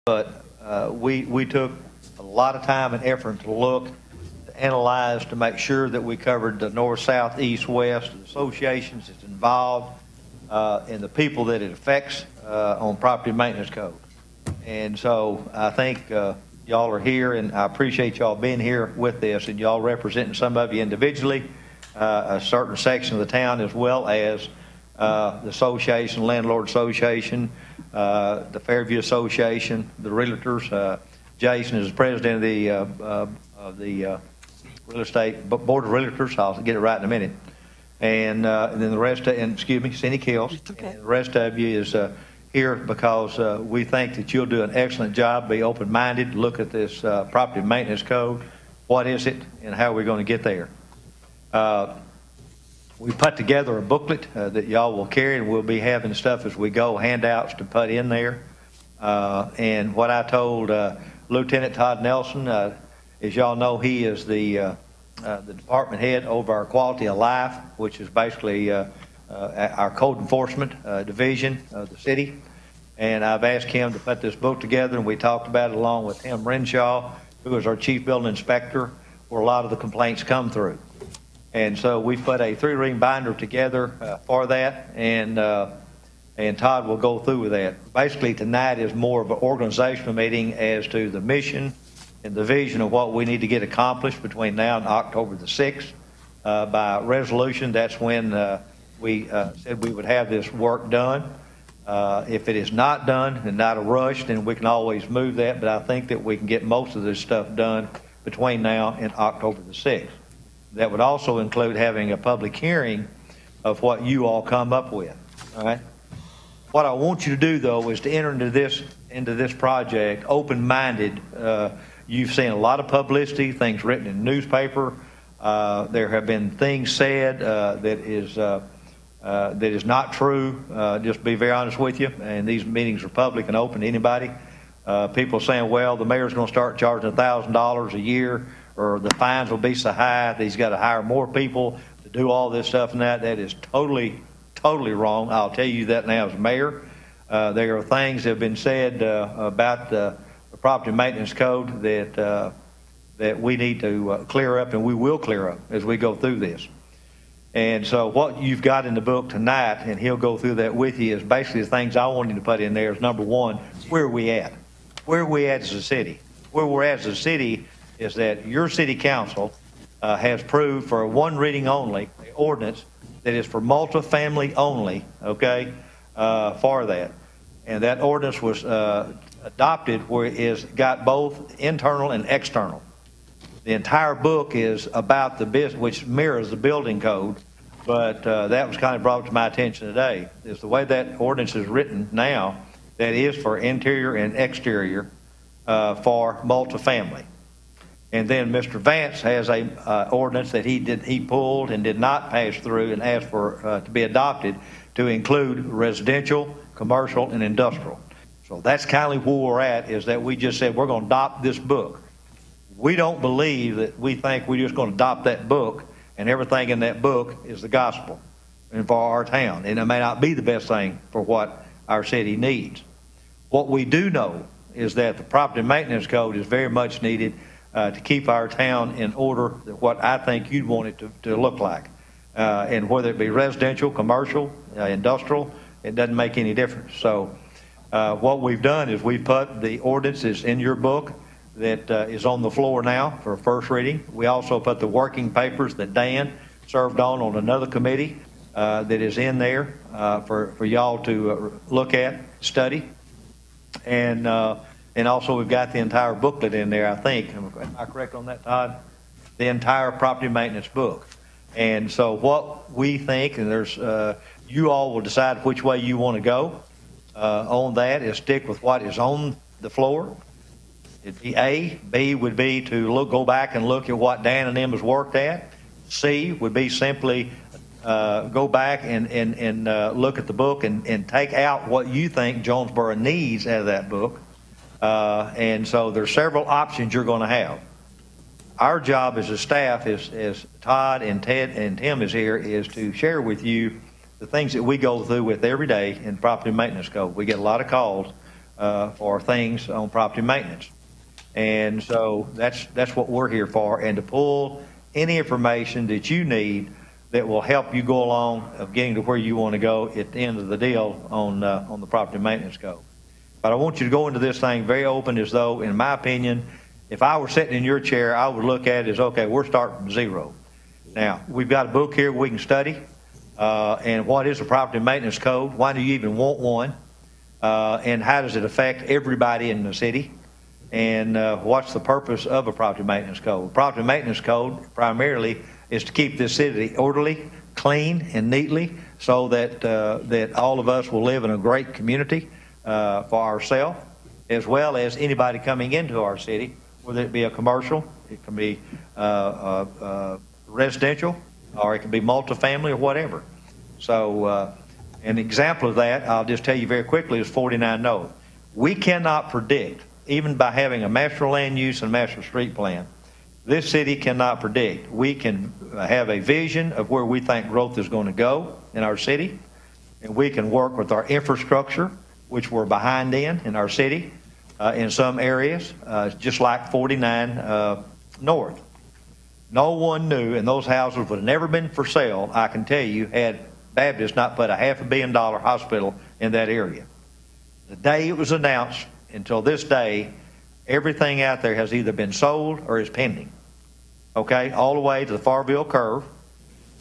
but we took a lot of time and effort to look, to analyze, to make sure that we covered the north, south, east, west, the associations that's involved, and the people that it affects on property maintenance code. And so I think y'all are here, and I appreciate y'all being here with this, and y'all representing, some of you individually, a certain section of the town, as well as the association, landlord association, the Fairview Association, the realtors. Jason is the president of the real estate board of realtors. I'll get it right in a minute. And then the rest, excuse me, Cindy Kills. Okay. And the rest of you is here because we think that you'll do an excellent job, be open-minded, look at this property maintenance code. What is it and how are we going to get there? We put together a booklet that y'all will carry, and we'll be having stuff as we go, handouts to put in there. And what I told Lieutenant Todd Nelson, as y'all know, he is the department head over our quality of life, which is basically our code enforcement division of the city. And I've asked him to put this book together, and we talked about it along with Tim Renshaw, who is our chief building inspector, where a lot of the complaints come through. And so we put a 3-ring binder together for that, and Todd will go through with that. Basically, tonight is more of an organizational meeting as to the mission and the vision of what we need to get accomplished between now and October the 6th. By resolution, that's when we said we would have this work done. If it is not done and not a rush, then we can always move that, but I think that we can get most of this stuff done between now and October the 6th. That would also include having a public hearing of what you all come up with. All right. What I want you to do, though, is to enter into this project open-minded. You've seen a lot of publicity, things written in the newspaper. There have been things said that is not true. Just be very honest with you. And these meetings are public and open to anybody. People saying, well, the mayor's going to start charging $1,000 a year, or the fines will be so high that he's got to hire more people to do all this stuff and that. That is totally wrong. I'll tell you that now as mayor. There are things that have been said about the property maintenance code that we need to clear up, and we will clear up as we go through this. And so what you've got in the book tonight, and he'll go through that with you, is basically the things I wanted to put in there is, number one, where are we at? Where are we at as a city? Where we're at as a city is that your city council has approved for a one reading only an ordinance that is for multifamily only, okay, for that. And that ordinance was adopted where it is got both internal and external. The entire book is about the business, which mirrors the building code, but that was kind of brought to my attention today, is the way that ordinance is written now, that is for interior and exterior for multifamily. And then Mr. Vance has a ordinance that he pulled and did not pass through and asked for to be adopted to include residential, commercial, and industrial. So that's kind of where we're at, is that we just said we're going to adopt this book. We don't believe that we think we're just going to adopt that book and everything in that book is the gospel and for our town. And it may not be the best thing for what our city needs. What we do know is that the property maintenance code is very much needed to keep our town in order, what I think you'd want it to look like. And whether it be residential, commercial, industrial, it doesn't make any difference. So what we've done is we've put the ordinances in your book that is on the floor now for first reading. We also put the working papers that Dan served on another committee that is in there for y'all to look at, study. And also we've got the entire booklet in there, I think. Am I correct on that, Todd? The entire property maintenance book. And so what we think, and there's, you all will decide which way you want to go on that, is stick with what is on the floor. It'd be A. B would be to go back and look at what Dan and them has worked at. C would be simply go back and look at the book and take out what you think Jonesboro needs out of that book. And so there's several options you're going to have. Our job as a staff, as Todd and Ted and Tim is here, is to share with you the things that we go through with every day in property maintenance code. We get a lot of calls for things on property maintenance. And so that's what we're here for, and to pull any information that you need that will help you go along of getting to where you want to go at the end of the deal on the property maintenance code. But I want you to go into this thing very open, as though, in my opinion, if I were sitting in your chair, I would look at it as, okay, we're starting from zero. Now, we've got a book here we can study, and what is a property maintenance code? Why do you even want one? And how does it affect everybody in the city? And what's the purpose of a property maintenance code? Property maintenance code primarily is to keep this city orderly, clean, and neatly, so that that all of us will live in a great community for ourselves, as well as anybody coming into our city, whether it be a commercial, it can be residential, or it can be multifamily or whatever. So an example of that, I'll just tell you very quickly, is 49 North. We cannot predict, even by having a master land use and master street plan, this city cannot predict. We can have a vision of where we think growth is going to go in our city, and we can work with our infrastructure, which we're behind in our city, in some areas, just like 49 North. No one knew, and those houses would have never been for sale, I can tell you, had Baptist not put a $500 million hospital in that area. The day it was announced until this day, everything out there has either been sold or is pending. Okay, all the way to the Farville curve.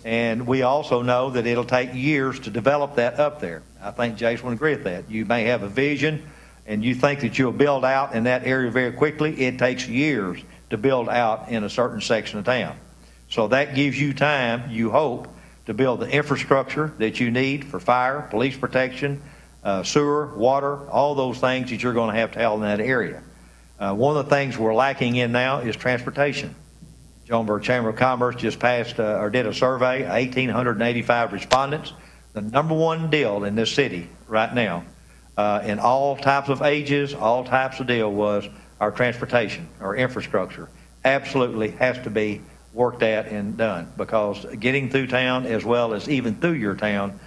And we also know that it'll take years to develop that up there. I think Jason would agree with that. You may have a vision and you think that you'll build out in that area very quickly. It takes years to build out in a certain section of town. So that gives you time, you hope, to build the infrastructure that you need for fire, police protection, sewer, water, all those things that you're going to have in that area. One of the things we're lacking in now is transportation. Jonesboro Chamber of Commerce just passed or did a survey, 1,885 respondents. The number one deal in this city right now, in all types of ages, all types of deal, was our transportation, our infrastructure. Absolutely has to be worked at and done, because getting through town as well as even through your town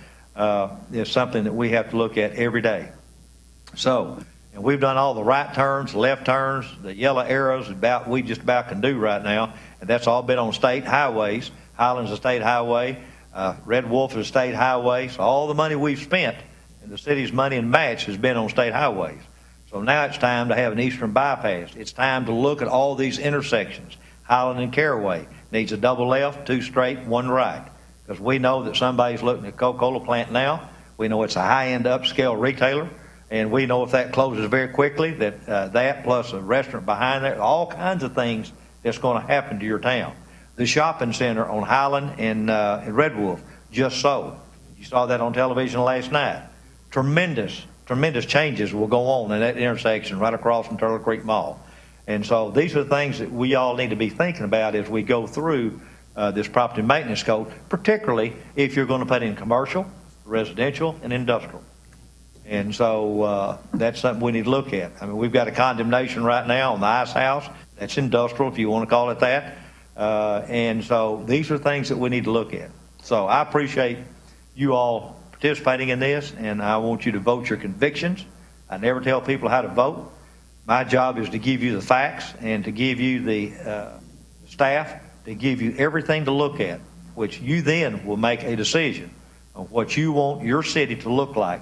is something that we have to look at every day. So, and we've done all the right turns, left turns, the yellow arrows we just about can do right now, and that's all been on state highways. Highlands is a state highway, Red Wolf is a state highway, so all the money we've spent and the city's money and match has been on state highways. So now it's time to have an eastern bypass. It's time to look at all these intersections. Highland and Caraway needs a double left, 2 straight, 1 right, because we know that somebody's looking at Coca-Cola plant now. We know it's a high-end upscale retailer, and we know if that closes very quickly, that that plus a restaurant behind there, all kinds of things that's going to happen to your town. The shopping center on Highland and Red Wolf just sold. You saw that on television last night. Tremendous changes will go on in that intersection right across from Turtle Creek Mall. And so these are the things that we all need to be thinking about as we go through this property maintenance code, particularly if you're going to put in commercial, residential, and industrial. And so that's something we need to look at. I mean, we've got a condemnation right now on the Ice House. That's industrial, if you want to call it that. And so these are things that we need to look at. So I appreciate you all participating in this, and I want you to vote your convictions. I never tell people how to vote. My job is to give you the facts and to give you the staff to give you everything to look at, which you then will make a decision on what you want your city to look like,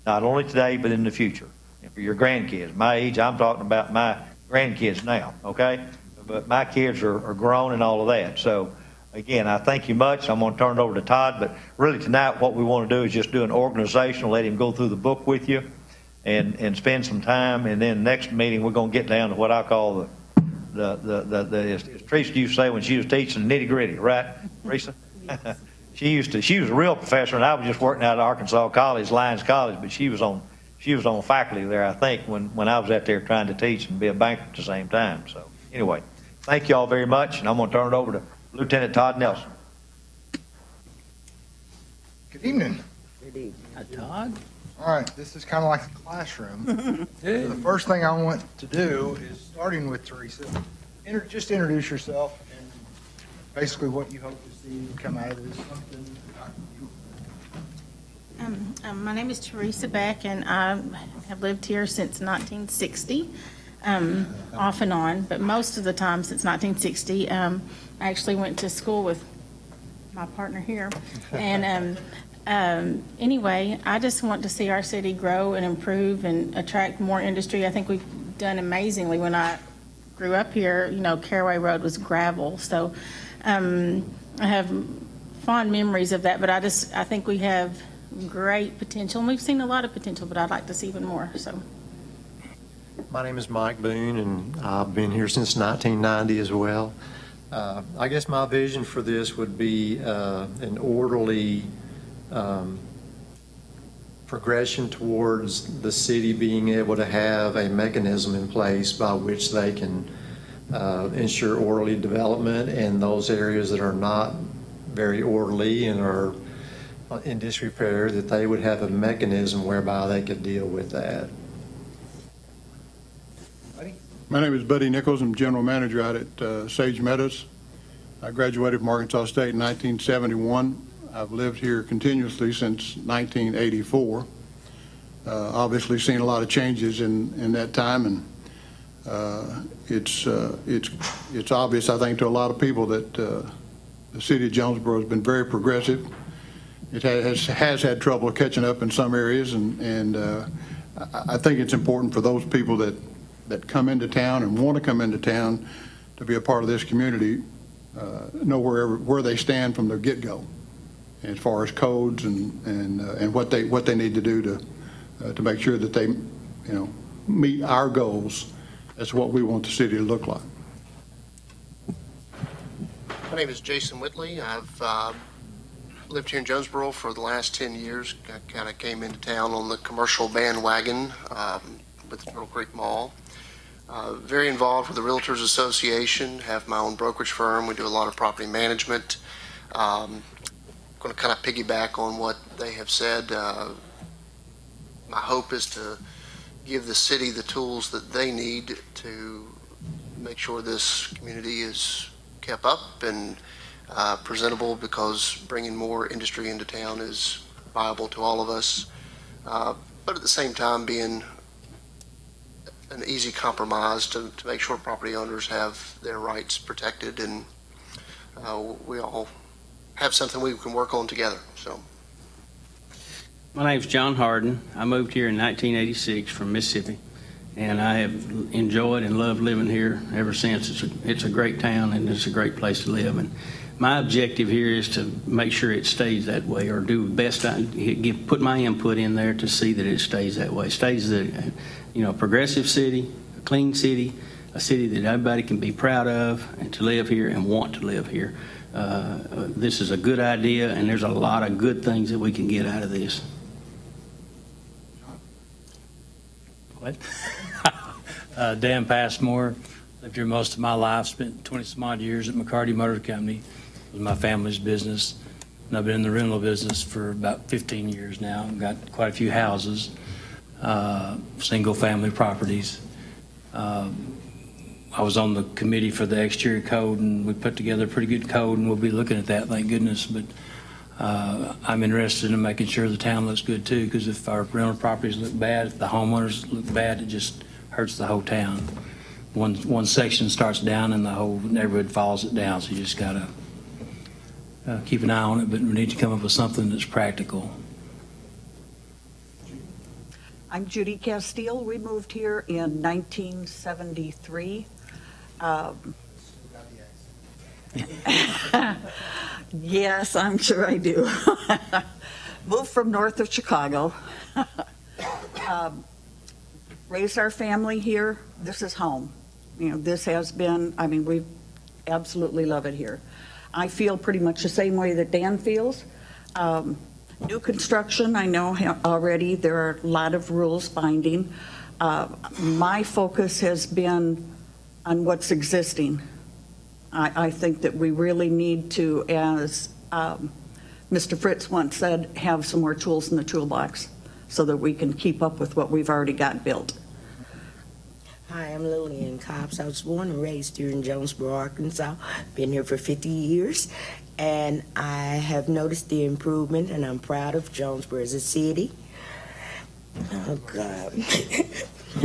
not only today but in the future. And for your grandkids, my age, I'm talking about my grandkids now, okay? But my kids are grown and all of that. So again, I thank you much. I'm going to turn it over to Todd, but really tonight what we want to do is just do an organizational, let him go through the book with you and spend some time, and then next meeting we're going to get down to what I call as Teresa used to say when she was teaching, the nitty gritty, right, Teresa? She was a real professor, and I was just working out at Arkansas College, Lyons College, but she was on faculty there, I think, when I was out there trying to teach and be a banker at the same time. So anyway, thank you all very much, and I'm going to turn it over to Lieutenant Todd Nelson. Good evening. Good evening. Todd? All right, this is kind of like the classroom. So the first thing I want to do is, starting with Teresa, just introduce yourself and basically what you hope to see come out of this. Something about you. My name is Teresa Beck, and I have lived here since 1960, off and on, but most of the time since 1960. I actually went to school with my partner here. And anyway, I just want to see our city grow and improve and attract more industry. I think we've done amazingly. When I grew up here, you know, Caraway Road was gravel. So I have fond memories of that, but I think we have great potential, and we've seen a lot of potential, but I'd like to see even more. So, My name is Mike Boone, and I've been here since 1990 as well. I guess my vision for this would be an orderly progression towards the city being able to have a mechanism in place by which they can ensure orderly development in those areas that are not very orderly and are in disrepair, that they would have a mechanism whereby they could deal with that. My name is Buddy Nichols. I'm general manager out at Sage Meadows. I graduated from Arkansas State in 1971. I've lived here continuously since 1984. Obviously seen a lot of changes in that time, and it's obvious, I think, to a lot of people that the city of Jonesboro has been very progressive. It has had trouble catching up in some areas, and I think it's important for those people that come into town and want to come into town to be a part of this community, know where they stand from the get-go, as far as codes and what they need to do to make sure that they, you know, meet our goals as what we want the city to look like. My name is Jason Whitley. I've lived here in Jonesboro for the last 10 years. I kind of came into town on the commercial bandwagon with the Turtle Creek Mall. Very involved with the Realtors Association, have my own brokerage firm. We do a lot of property management. Going to kind of piggyback on what they have said. My hope is to give the city the tools that they need to make sure this community is kept up and presentable, because bringing more industry into town is viable to all of us. But at the same time, being an easy compromise to make sure property owners have their rights protected, and we all have something we can work on together. So, My name's John Harden. I moved here in 1986 from Mississippi, and I have enjoyed and loved living here ever since. It's a great town, and it's a great place to live. And my objective here is to make sure it stays that way, or do the best put my input in there to see that it stays that way. Stays a progressive city, a clean city, a city that everybody can be proud of and to live here and want to live here. This is a good idea, and there's a lot of good things that we can get out of this. What? Dan Passmore, lived here most of my life, spent 20-some odd years at McCarty Motor Company. It was my family's business, and I've been in the rental business for about 15 years now. I've got quite a few houses, single-family properties. I was on the committee for the exterior code, and we put together a pretty good code, and we'll be looking at that, thank goodness. But I'm interested in making sure the town looks good too, because if our rental properties look bad, if the homeowners look bad, it just hurts the whole town. One section starts down and the whole neighborhood follows it down, so you just gotta keep an eye on it, but we need to come up with something that's practical. I'm Judy Castile. We moved here in 1973. Yes, I'm sure I do. Moved from north of Chicago. Raised our family here. This is home. This has been, we absolutely love it here. I feel pretty much the same way that Dan feels. New construction, I know already there are a lot of rules binding. My focus has been on what's existing. I think that we really need to, as Mr. Fritz once said, have some more tools in the toolbox so that we can keep up with what we've already got built. Hi, I'm Lillian Cobbs. I was born and raised here in Jonesboro, Arkansas. Been here for 50 years. and I have noticed the improvement, and I'm proud of Jonesboro as a city. Oh, God.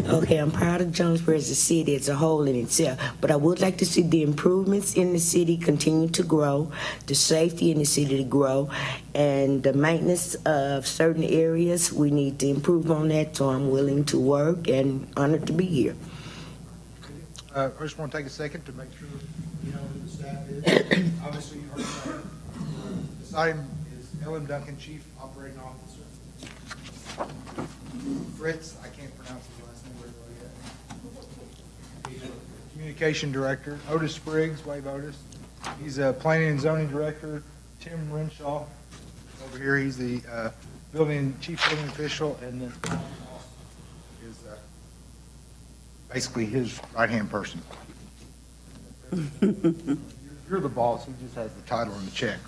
Okay, I'm proud of Jonesboro as a city as a whole in itself, but I would like to see the improvements in the city continue to grow, the safety in the city to grow, and the maintenance of certain areas. We need to improve on that, so I'm willing to work and honored to be here. I just want to take a second to make sure you know who the staff is. Obviously, you heard that. This item is Ellen Duncan, Chief Operating Officer. Fritz, I can't pronounce his last name very well yet. Communication Director. Otis Spriggs, wave Otis. He's a Planning and Zoning Director. Tim Renshaw, over here, he's the Chief Building Official, and then is basically his right-hand person. You're the boss, he just has the title and the check,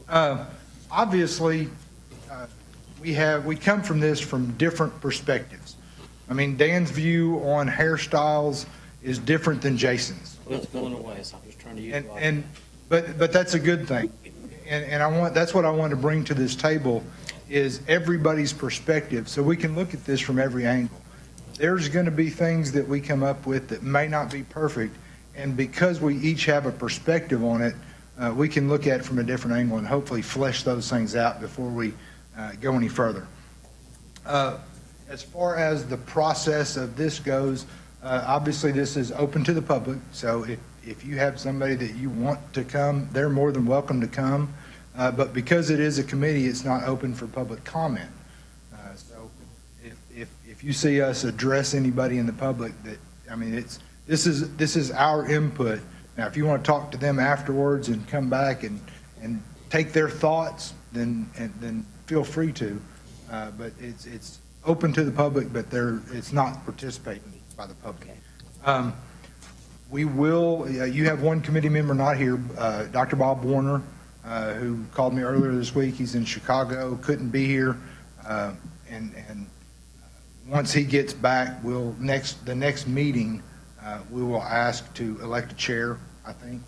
right? Obviously, we come from this from different perspectives. I mean, Dan's view on hairstyles is different than Jason's. Well, it's going away, so I'm just trying to use But that's a good thing. And that's what I want to bring to this table is everybody's perspective, so we can look at this from every angle. There's going to be things that we come up with that may not be perfect, and because we each have a perspective on it, we can look at it from a different angle and hopefully flesh those things out before we go any further. As far as the process of this goes, obviously this is open to the public, so if you have somebody that you want to come, they're more than welcome to come. But because it is a committee, it's not open for public comment. So if you see us address anybody in the public, this is our input. Now, if you want to talk to them afterwards and come back and take their thoughts, then feel free to. But it's open to the public, but it's not participating by the public. We will, you have one committee member not here, Dr. Bob Warner, who called me earlier this week. He's in Chicago, couldn't be here. And once he gets back, the next meeting, we will ask to elect a chair, I think,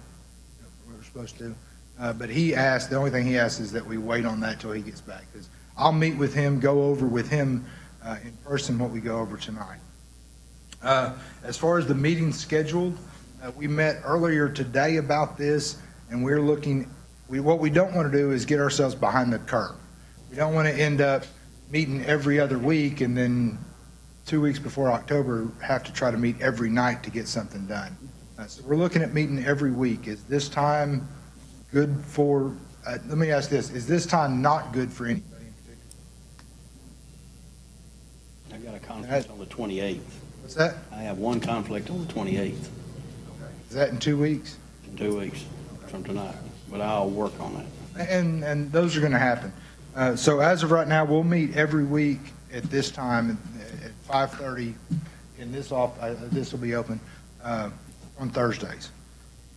we're supposed to. But the only thing he asked is that we wait on that till he gets back, because I'll meet with him, go over with him in person what we go over tonight. As far as the meeting scheduled, we met earlier today about this, and we're looking, what we don't want to do is get ourselves behind the curve. We don't want to end up meeting every other week and then 2 weeks before October have to try to meet every night to get something done. So we're looking at meeting every week. Is this time good for, let me ask this, is this time not good for anybody in particular? I got a conflict on the 28th. What's that? I have one conflict on the 28th, Is that in 2 weeks? in 2 weeks from tonight, but I'll work on that. And those are going to happen. So as of right now, we'll meet every week at this time at 5:30 in this office. This will be open on Thursdays.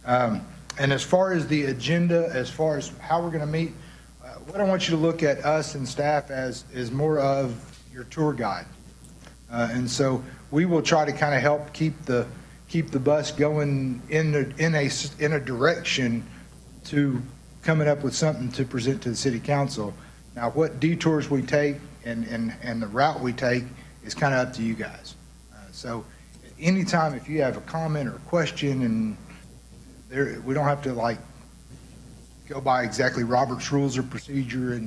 And as far as the agenda, as far as how we're going to meet, what I want you to look at us and staff as is more of your tour guide. And so we will try to kind of help keep the bus going in a direction to coming up with something to present to the city council. Now, what detours we take and the route we take is kind of up to you guys. So anytime if you have a comment or a question, and we don't have to go by exactly Robert's rules of procedure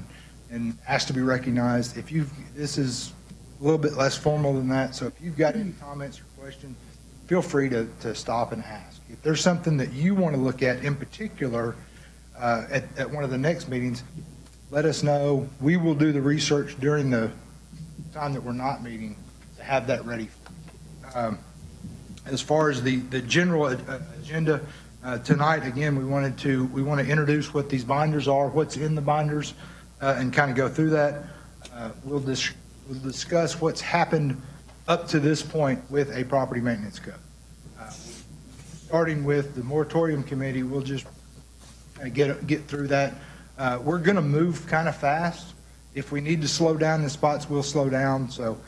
and ask to be recognized. This is a little bit less formal than that. So if you've got any comments or questions, feel free to stop and ask. If there's something that you want to look at in particular at one of the next meetings, let us know. We will do the research during the time that we're not meeting to have that ready. As far as the general agenda tonight, again, we want to introduce what these binders are, what's in the binders, and kind of go through that. We'll discuss what's happened up to this point with a property maintenance code. Starting with the moratorium committee, we'll just get through that. We're going to move kind of fast. If we need to slow down in spots, we'll slow down. So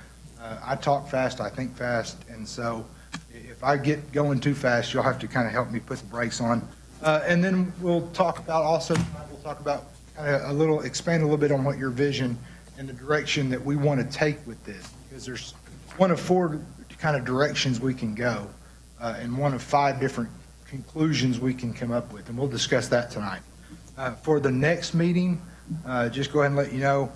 I talk fast, I think fast, and so if I get going too fast, you'll have to kind of help me put the brakes on. And then we'll talk about also, kind of expand a little bit on what your vision and the direction that we want to take with this. Because there's one of four kind of directions we can go, and one of 5 different conclusions we can come up with. And we'll discuss that tonight. For the next meeting, just go ahead and let you know,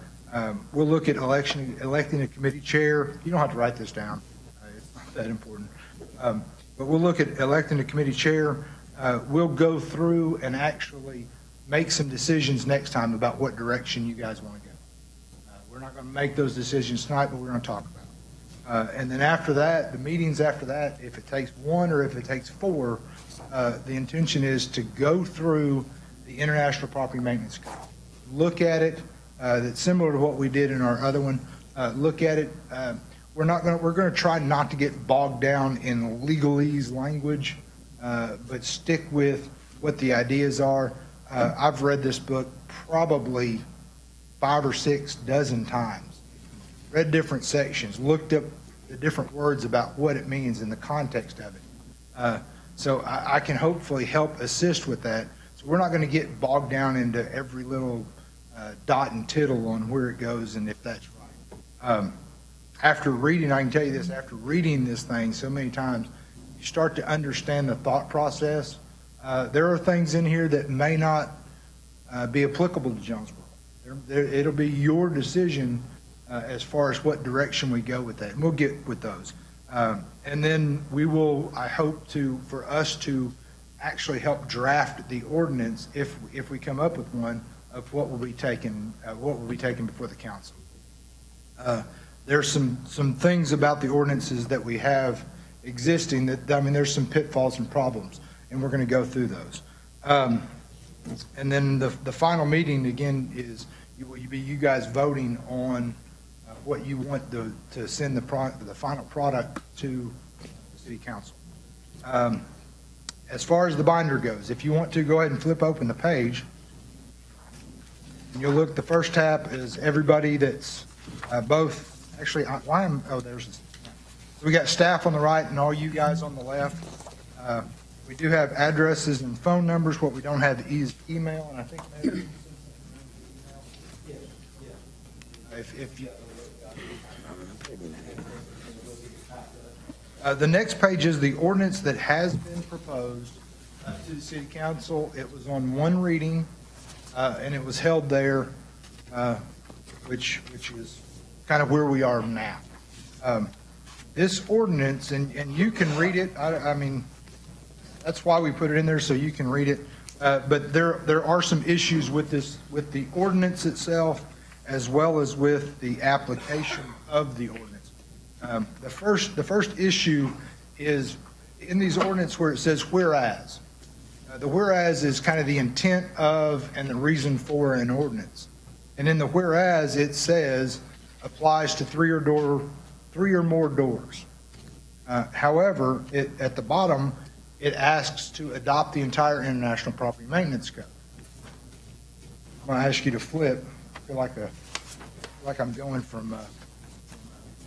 we'll look at electing a committee chair. You don't have to write this down. It's not that important. But we'll look at electing a committee chair. We'll go through and actually make some decisions next time about what direction you guys want to go. We're not going to make those decisions tonight, but we're going to talk about it. And then after that, the meetings after that, if it takes 1 or if it takes 4, the intention is to go through the International Property Maintenance Code. Look at it. That's similar to what we did in our other one. Look at it. We're going to try not to get bogged down in legalese language, but stick with what the ideas are. I've read this book probably 5 or 6 dozen times, read different sections, looked up the different words about what it means in the context of it. So I can hopefully help assist with that. So we're not going to get bogged down into every little dot and tittle on where it goes and if that's right. After reading, I can tell you this, after reading this thing so many times, you start to understand the thought process. There are things in here that may not be applicable to Jonesboro. It'll be your decision as far as what direction we go with that. And we'll get with those. And then we will, I hope for us to actually help draft the ordinance if we come up with one of what will be taken before the council. There's some things about the ordinances that we have existing that, there's some pitfalls and problems, and we're going to go through those. And then the final meeting, again, is you guys voting on what you want to send the final product to the city council. As far as the binder goes, if you want to, go ahead and flip open the page. And you'll look, the first tab is everybody that's we got staff on the right and all you guys on the left. We do have addresses and phone numbers. What we don't have is email, and I think maybe if you, the next page is the ordinance that has been proposed to the city council. It was on 1 reading, and it was held there, which is kind of where we are now. This ordinance, and you can read it. That's why we put it in there, so you can read it. But there are some issues with the ordinance itself, as well as with the application of the ordinance. The first issue is in these ordinance where it says whereas. The whereas is kind of the intent of and the reason for an ordinance. And in the whereas, it says applies to 3 or more doors. However, at the bottom, it asks to adopt the entire International Property Maintenance Code. I'm going to ask you to flip. I feel like I'm going from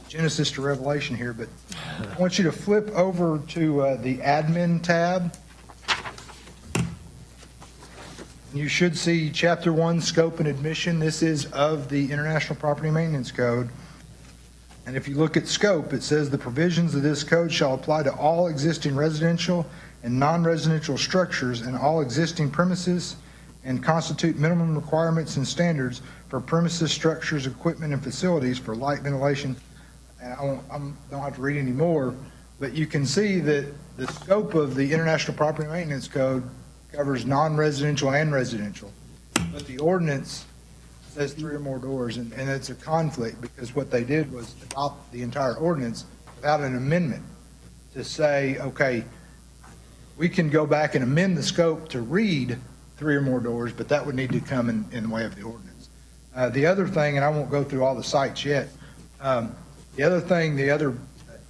Genesis to Revelation here, but I want you to flip over to the admin tab. You should see Chapter 1, Scope and Admission. This is of the International Property Maintenance Code. And if you look at scope, it says the provisions of this code shall apply to all existing residential and non-residential structures and all existing premises and constitute minimum requirements and standards for premises, structures, equipment, and facilities for light, ventilation. And I don't have to read any more, but you can see that the scope of the International Property Maintenance Code covers non-residential and residential. But the ordinance says 3 or more doors, and it's a conflict because what they did was adopt the entire ordinance without an amendment to say, okay, we can go back and amend the scope to read 3 or more doors, but that would need to come in the way of the ordinance. The other thing, and I won't go through all the sites yet, the other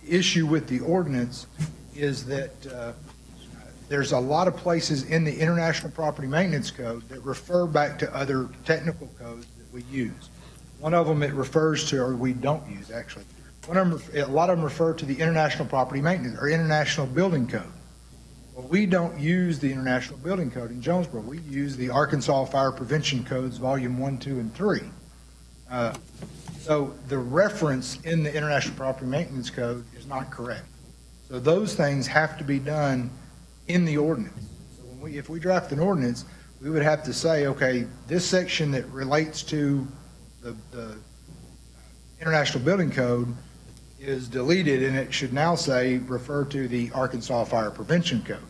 issue with the ordinance is that there's a lot of places in the International Property Maintenance Code that refer back to other technical codes that we use. One of them it refers to, or we don't use actually. A lot of them refer to the International Property Maintenance or International Building Code. Well, we don't use the International Building Code in Jonesboro. We use the Arkansas Fire Prevention Codes, Volume 1, 2, and 3. So the reference in the International Property Maintenance Code is not correct. So those things have to be done in the ordinance. So if we draft an ordinance, we would have to say, okay, this section that relates to the International Building Code is deleted, and it should now say, refer to the Arkansas Fire Prevention Code.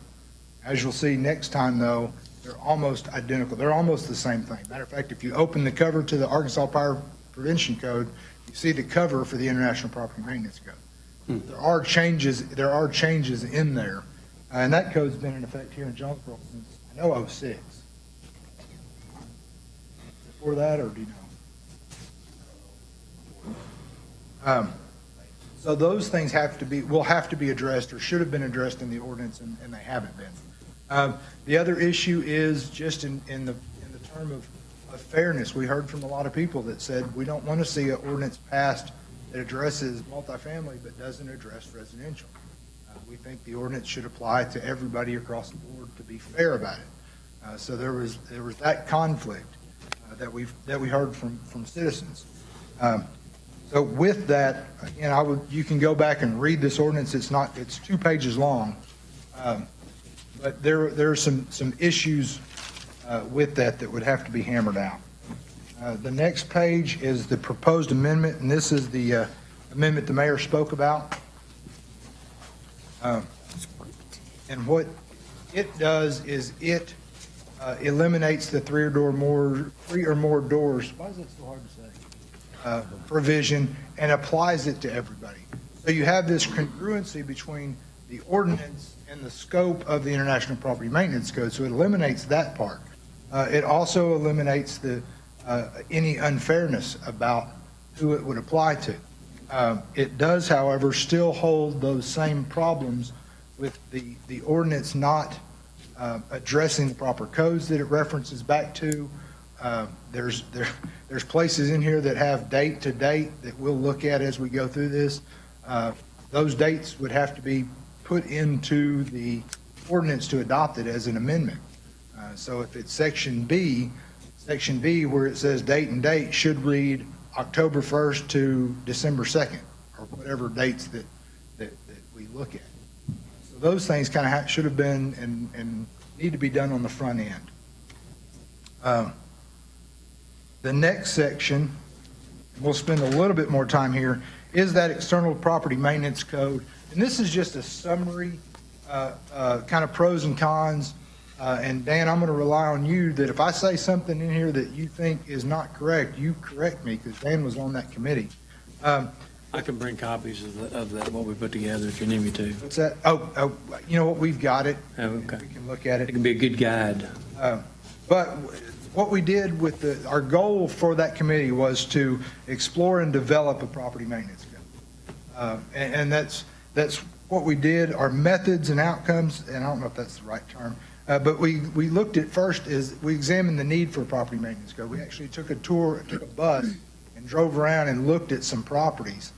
As you'll see next time, though, they're almost identical. They're almost the same thing. Matter of fact, if you open the cover to the Arkansas Fire Prevention Code, you see the cover for the International Property Maintenance Code. There are changes in there, and that code's been in effect here in Jonesboro since, I know, 06. Before that, or do you know? So those things will have to be addressed, or should have been addressed in the ordinance, and they haven't been. The other issue is just in the term of fairness. We heard from a lot of people that said, we don't want to see an ordinance passed that addresses multifamily but doesn't address residential. We think the ordinance should apply to everybody across the board to be fair about it. So there was that conflict that we heard from citizens. So with that, again, you can go back and read this ordinance. It's 2 pages long, but there are some issues with that would have to be hammered out. The next page is the proposed amendment, and this is the amendment the mayor spoke about. And what it does is it eliminates the three or more doors. Why is it so hard to say? Provision, and applies it to everybody. So you have this congruency between the ordinance and the scope of the International Property Maintenance Code. So it eliminates that part. It also eliminates any unfairness about who it would apply to. It does, however, still hold those same problems with the ordinance not addressing the proper codes that it references back to. There's places in here that have date to date that we'll look at as we go through this. Those dates would have to be put into the ordinance to adopt it as an amendment. So if it's section B where it says date and date should read October 1st to December 2nd, or whatever dates that we look at. So those things kind of should have been and need to be done on the front end. The next section, we'll spend a little bit more time here, is that external property maintenance code. And this is just a summary, kind of pros and cons. And Dan, I'm going to rely on you that if I say something in here that you think is not correct, you correct me, because Dan was on that committee. I can bring copies of that, what we put together, if you need me to. What's that? Oh, you know what? We've got it. Oh, okay. We can look at It it. can be a good guide. But what we did with our goal for that committee was to explore and develop a property maintenance code. And that's what we did. Our methods and outcomes, and I don't know if that's the right term, but we looked at first is we examined the need for a property maintenance code. We actually took a bus and drove around and looked at some properties.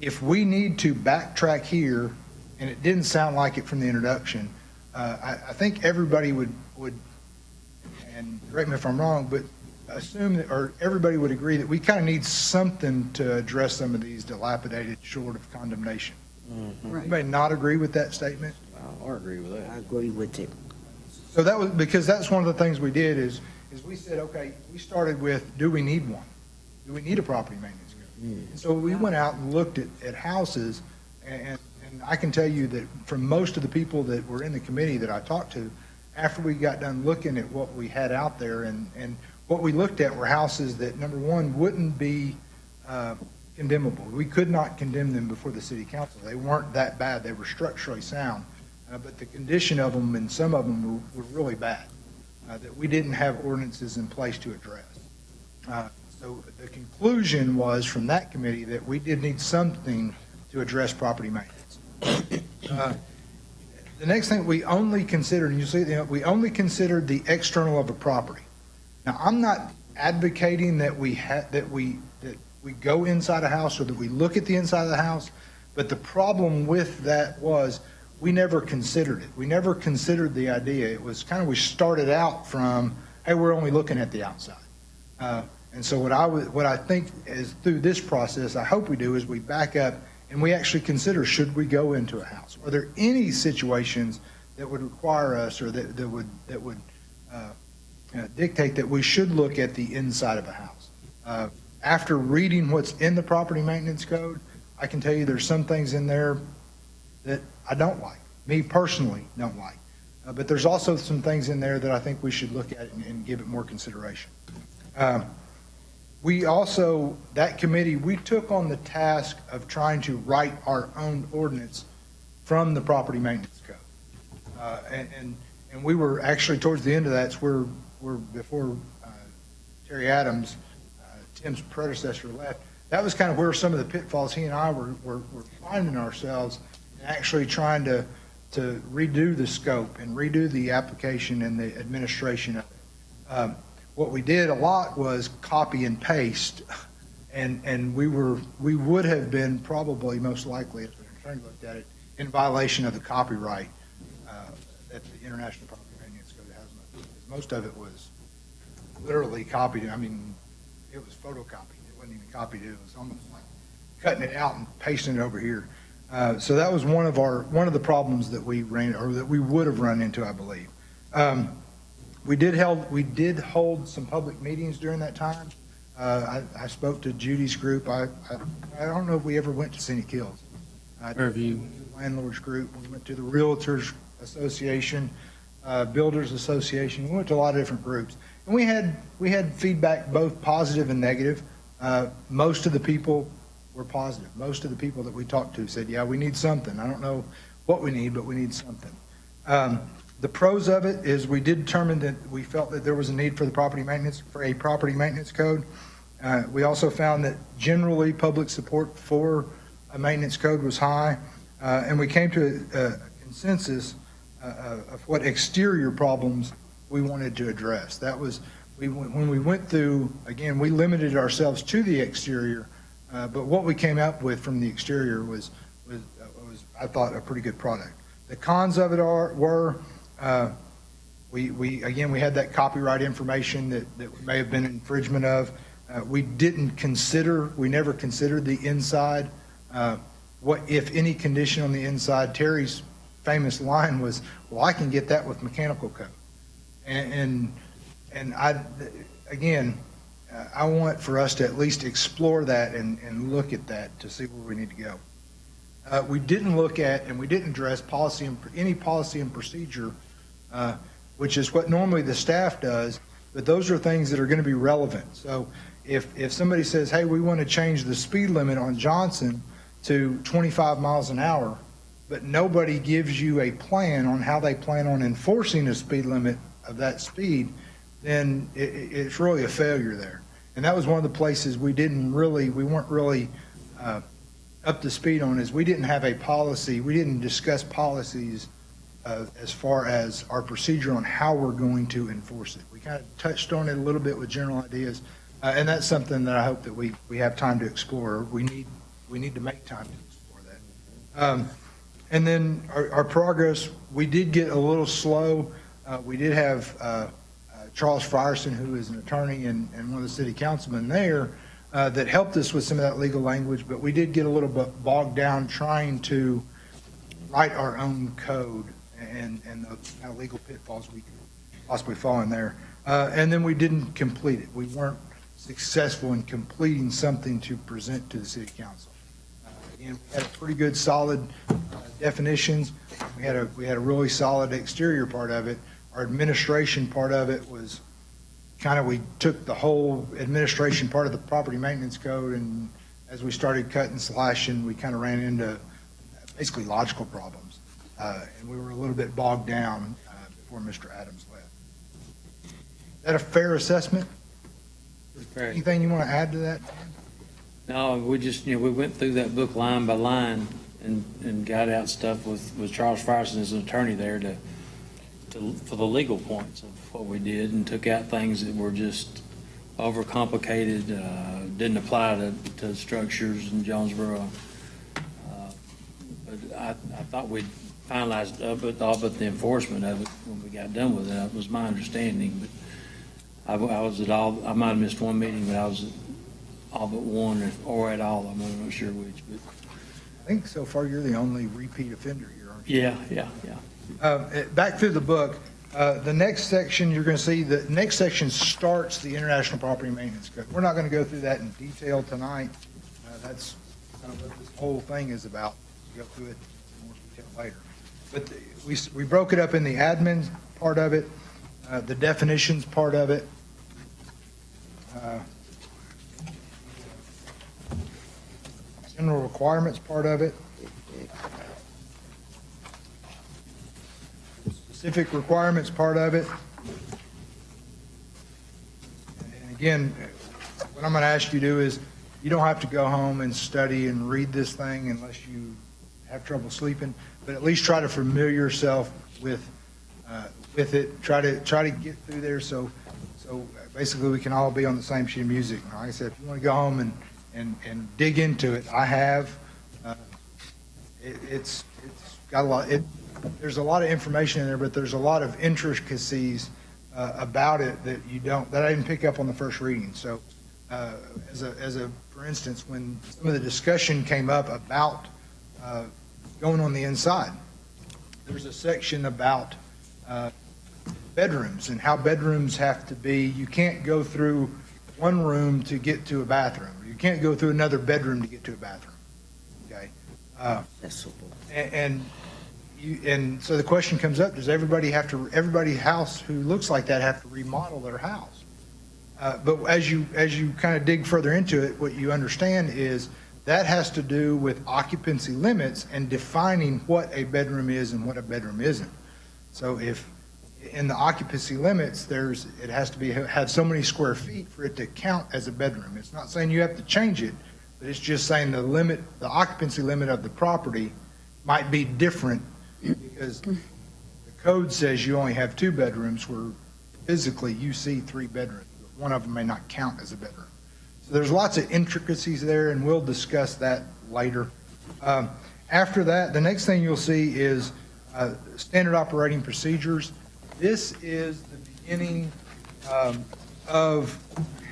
If we need to backtrack here, and it didn't sound like it from the introduction, I think everybody would, and correct me if I'm wrong, but assume that, or everybody would agree that we kind of need something to address some of these dilapidated short of condemnation. Right. Anybody not agree with that statement? I agree with that. I agree with it. So that was, because that's one of the things we did is we said, okay, we started with, do we need one? Do we need a property maintenance code? And so we went out and looked at houses, and I can tell you that from most of the people that were in the committee that I talked to, after we got done looking at what we had out there, and what we looked at were houses that, number one, wouldn't be condemnable. We could not condemn them before the city council. They weren't that bad. They were structurally sound. But the condition of them, and some of them were really bad, that we didn't have ordinances in place to address. So the conclusion was from that committee that we did need something to address property maintenance. The next thing we only considered, and you see, we only considered the external of a property. Now, I'm not advocating that we go inside a house or that we look at the inside of the house, but the problem with that was we never considered it. We never considered the idea. It was kind of, we started out from, hey, we're only looking at the outside. And so what I think is through this process, I hope we do, is we back up and we actually consider, should we go into a house? Are there any situations that would require us, or that would dictate that we should look at the inside of a house? After reading what's in the property maintenance code, I can tell you there's some things in there that I don't like, me personally don't like. But there's also some things in there that I think we should look at and give it more consideration. We also, that committee, we took on the task of trying to write our own ordinance from the property maintenance code. And we were actually, towards the end of that, we're before Terry Adams, Tim's predecessor, left. That was kind of where some of the pitfalls he and I were finding ourselves, and actually trying to redo the scope and redo the application and the administration of it. What we did a lot was copy and paste, and we would have been probably most likely, as an attorney looked at it, in violation of the copyright that the International Property Maintenance Code has. Most of it was literally copied. I mean, it was photocopied. It wasn't even copied. It was almost like cutting it out and pasting it over here. So that was one of the problems that we ran, or that we would have run into, I believe. We did hold some public meetings during that time. I spoke to Judy's group. I don't know if we ever went to Scenic Hills. Review. Landlords group. We went to the Realtors Association, Builders Association. We went to a lot of different groups, and we had feedback, both positive and negative. Most of the people were positive. Most of the people that we talked to said, "Yeah, we need something. I don't know what we need, but we need something." The pros of it is we did determine that we felt that there was a need for a property maintenance code. We also found that generally public support for a maintenance code was high, and we came to a consensus of what exterior problems we wanted to address. That was, when we went through, again, we limited ourselves to the exterior, but what we came up with from the exterior was I thought, a pretty good product. The cons of it were we had that copyright information that may have been infringement of. We never considered the inside. What, if any, condition on the inside. Terry's famous line was, "Well, I can get that with mechanical code." And I want for us to at least explore that and look at that to see where we need to go. We didn't look at, and we didn't address any policy and procedure, which is what normally the staff does, but those are things that are going to be relevant. So if somebody says, "Hey, we want to change the speed limit on Johnson to 25 miles an hour," but nobody gives you a plan on how they plan on enforcing a speed limit of that speed, then it's really a failure there. And that was one of the places we weren't really up to speed on, is we didn't have a policy. We didn't discuss policies as far as our procedure on how we're going to enforce it. We kind of touched on it a little bit with general ideas, and that's something that I hope that we have time to explore. We need to make time to explore that. And then our progress, we did get a little slow. We did have Charles Frierson, who is an attorney and one of the city councilmen there, that helped us with some of that legal language, but we did get a little bit bogged down trying to write our own code and the kind of legal pitfalls we could possibly fall in there. And then we didn't complete it. We weren't successful in completing something to present to the city council. Again, we had a pretty good, solid definitions. We had a really solid exterior part of it. Our administration part of it was kind of, we took the whole administration part of the property maintenance code, and as we started cutting and slashing, we kind of ran into basically logical problems. And we were a little bit bogged down before Mr. Adams left. Is that a fair assessment? Fair. Anything you want to add to that? No, we just, we went through that book line by line and got out stuff with Charles Frierson as an attorney there for the legal points of what we did, and took out things that were just overcomplicated, didn't apply to structures in Jonesboro. But I thought we finalized all but the enforcement of it when we got done with it. That was my understanding, but I was at all, I might have missed one meeting, but I was at all but one or at all. I'm not sure which, but I think so far you're the only repeat offender here, aren't you? yeah. Back through the book, the next section, you're going to see, the next section starts the International Property Maintenance Code. We're not going to go through that in detail tonight. That's kind of what this whole thing is about. We'll go through it in more detail later. But we broke it up in the admin part of it, the definitions part of it, general requirements part of it, specific requirements part of it. And again, what I'm going to ask you to do is, you don't have to go home and study and read this thing unless you have trouble sleeping, but at least try to familiar yourself with it. Try to get through there so basically we can all be on the same sheet of music. Like I said, if you want to go home and dig into it, I have. It's got a lot. There's a lot of information in there, but there's a lot of intricacies about it that I didn't pick up on the first reading. So, for instance, when some of the discussion came up about going on the inside, there's a section about bedrooms and how bedrooms have to be. You can't go through one room to get to a bathroom. You can't go through another bedroom to get to a bathroom. Okay. That's so cool. And so the question comes up: does everybody house who looks like that have to remodel their house? But as you kind of dig further into it, what you understand is that has to do with occupancy limits and defining what a bedroom is and what a bedroom isn't. So if in the occupancy limits, it has to have so many square feet for it to count as a bedroom. It's not saying you have to change it, but it's just saying the occupancy limit of the property might be different because the code says you only have 2 bedrooms where physically you see 3 bedrooms. One of them may not count as a bedroom. So there's lots of intricacies there, and we'll discuss that later. After that, the next thing you'll see is standard operating procedures. This is the beginning of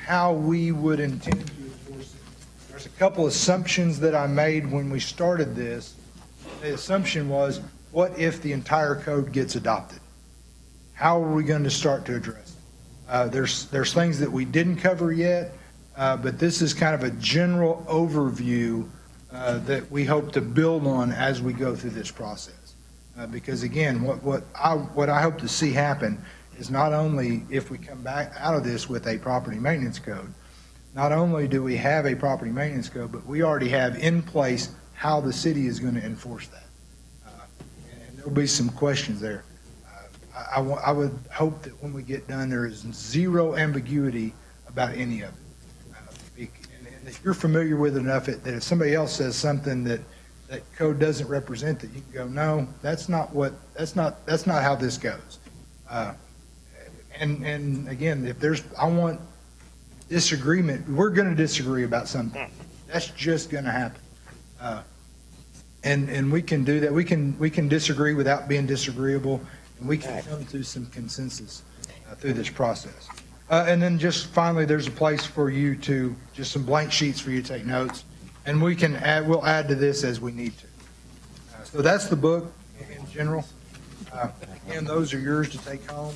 how we would intend to enforce it. There's a couple assumptions that I made when we started this. The assumption was, what if the entire code gets adopted? How are we going to start to address it? There's things that we didn't cover yet, but this is kind of a general overview that we hope to build on as we go through this process. Because again, what I hope to see happen is not only if we come back out of this with a property maintenance code, not only do we have a property maintenance code, but we already have in place how the city is going to enforce that. And there'll be some questions there. I would hope that when we get done, there is zero ambiguity about any of it. And if you're familiar with it enough that if somebody else says something that code doesn't represent, that you can go, no, that's not how this goes. And again, I want disagreement, we're going to disagree about something. That's just going to happen. And we can do that. We can disagree without being disagreeable, and we can come to some consensus through this process. And then just finally, there's a place for you to, just some blank sheets for you to take notes, and we'll add to this as we need to. So that's the book in general. Again, those are yours to take home.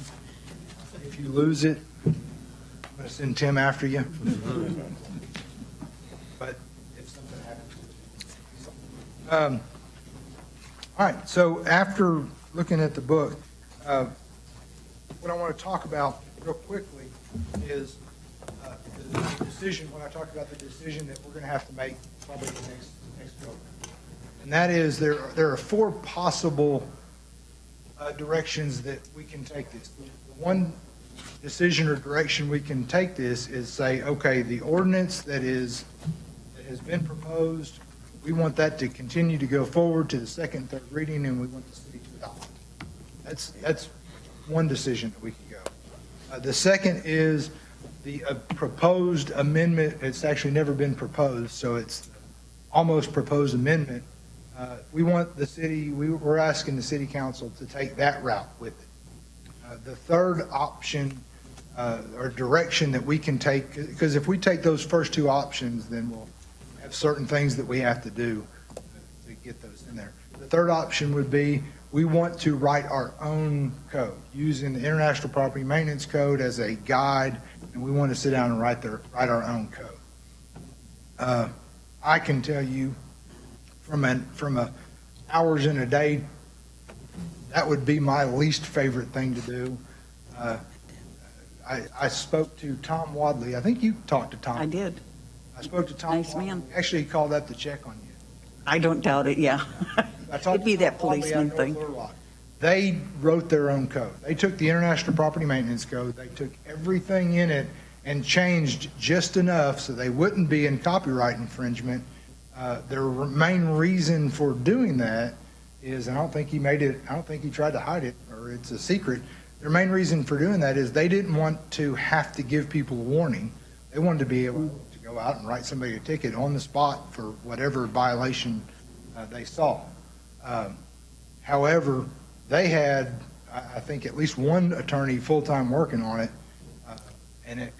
If you lose it, I'm going to send Tim after you. But if something happens. All right, so after looking at the book, what I want to talk about real quickly is the decision, when I talk about the decision that we're going to have to make probably the next program. And that is there are 4 possible directions that we can take this. One decision or direction we can take this is say, okay, the ordinance that has been proposed, we want that to continue to go forward to the second and third reading, and we want the city to adopt it. That's one decision that we can go. The second is the proposed amendment. It's actually never been proposed, so it's almost proposed amendment We want the city, we're asking the city council to take that route with it. The third option or direction that we can take, because if we take those first two options, then we'll have certain things that we have to do to get those in there. The third option would be we want to write our own code using the International Property Maintenance Code as a guide, and we want to sit down and write our own code. I can tell you from a hours in a day, that would be my least favorite thing to do. I spoke to Tom Wadley. I think you talked to Tom. I did. I spoke to Tom. Nice Wadley. man. Actually, he called up to check on you. I don't doubt it, yeah. I talked It'd be to Tom that Wadley policeman out of thing. North Little Rock. They wrote their own code. They took the International Property Maintenance Code, they took everything in it and changed just enough so they wouldn't be in copyright infringement. Their main reason for doing that is, and I don't think he tried to hide it, or it's a secret. Their main reason for doing that is they didn't want to have to give people a warning. They wanted to be able to go out and write somebody a ticket on the spot for whatever violation they saw. However, they had, I think, at least one attorney full-time working on it, and it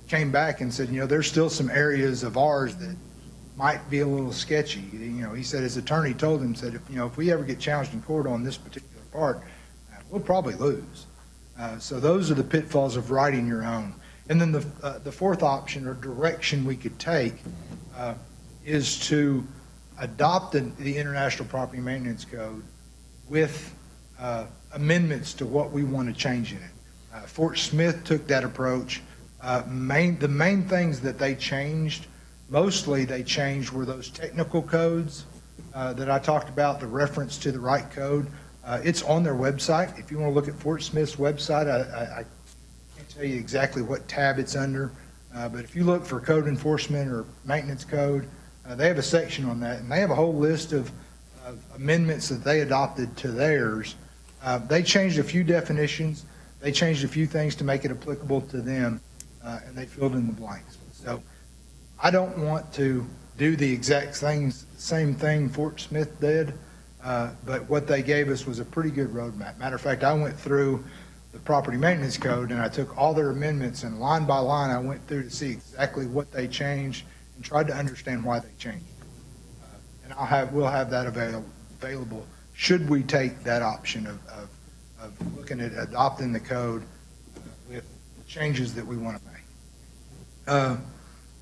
came back and said, there's still some areas of ours that might be a little sketchy. He said his attorney told him, said, if we ever get challenged in court on this particular part, we'll probably lose. So those are the pitfalls of writing your own. And then the fourth option or direction we could take is to adopt the International Property Maintenance Code with amendments to what we want to change in it. Fort Smith took that approach. The main things that they changed, mostly they changed were those technical codes that I talked about, the reference to the right code. It's on their website. If you want to look at Fort Smith's website, I can't tell you exactly what tab it's under, but if you look for code enforcement or maintenance code, they have a section on that, and they have a whole list of amendments that they adopted to theirs. They changed a few definitions. They changed a few things to make it applicable to them, and they filled in the blanks. So I don't want to do the exact same thing Fort Smith did, but what they gave us was a pretty good roadmap. Matter of fact, I went through the property maintenance code and I took all their amendments and line by line I went through to see exactly what they changed and tried to understand why they changed. And we'll have that available should we take that option of looking at adopting the code with the changes that we want to make.